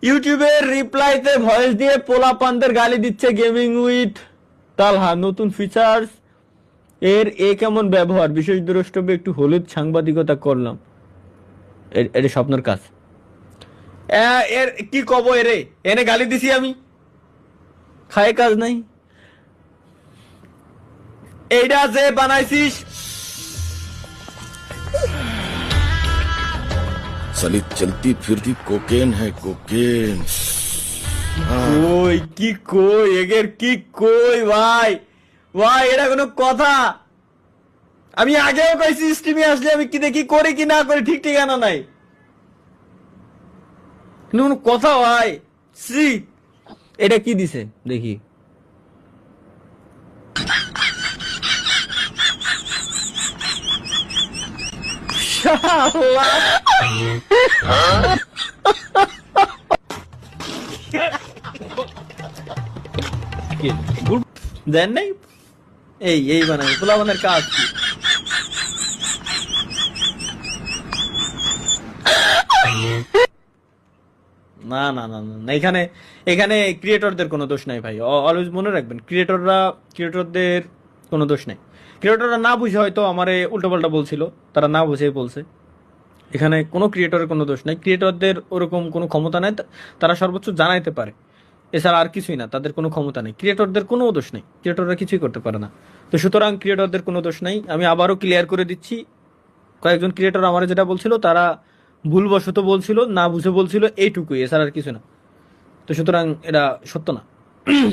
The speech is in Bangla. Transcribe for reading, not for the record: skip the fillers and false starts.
ইউটিউবের রিপ্লাইতে ভয়েস দিয়ে পোলাপানদের গালি দিচ্ছে গেমিং উইথ তালহা, নতুন ফিচার্স এর কেমন ব্যবহার, বিশেষ দ্রষ্টব্যে একটু হলুদ সাংবাদিকতা করলাম। এটা স্বপ্নের কাজ। এর কি কব, এনে গালি দিছি আমি, খায় কাজ নাই। এইটা যে বানাইছিস साली चलती फिरती कोकेन है कोकेन। কই কি কই এগের কি কই ভাই, ভাই এটা কোনো কথা? আমি আগেও কইছি স্ট্রিমে আসলে আমি কি দেখি করি কি না করি ঠিক ঠিকানা নাই, কিন্তু কোনো কথা ভাই। শ্রী এটা কি দিছে দেখি। শালা। কি? দেন নাই এই বানাই পোলাপানের কাজ কি? না না না না, এখানে এখানে ক্রিয়েটরদের কোনো দোষ নাই ভাই, অলওয়েজ মনে রাখবেন, ক্রিয়েটরদের কোনো দোষ নাই। ক্রিয়েটররা না বুঝে হয়তো আমারে উল্টোপাল্টা বলছিল, তারা না বুঝে বলছে। এখানে কোনো ক্রিয়েটরের কোনো দোষ নাই, ক্রিয়েটরদের ওরকম কোনো ক্ষমতা নাই, তারা সর্বোচ্চ জানাইতে পারে, এছাড়া আর কিছুই না, তাদের কোনো ক্ষমতা নেই। ক্রিয়েটরদের কোনো দোষ নেই, ক্রিয়েটররা কিছুই করতে পারে না। তো সুতরাং ক্রিয়েটরদের কোনো দোষ নাই। আমি আবারও ক্লিয়ার করে দিচ্ছি, কয়েকজন ক্রিয়েটর আমার যেটা বলছিল তারা ভুলবশত বলছিল, না বুঝে বলছিল, এইটুকুই, এছাড়া আর কিছু না। তো সুতরাং এটা সত্য না।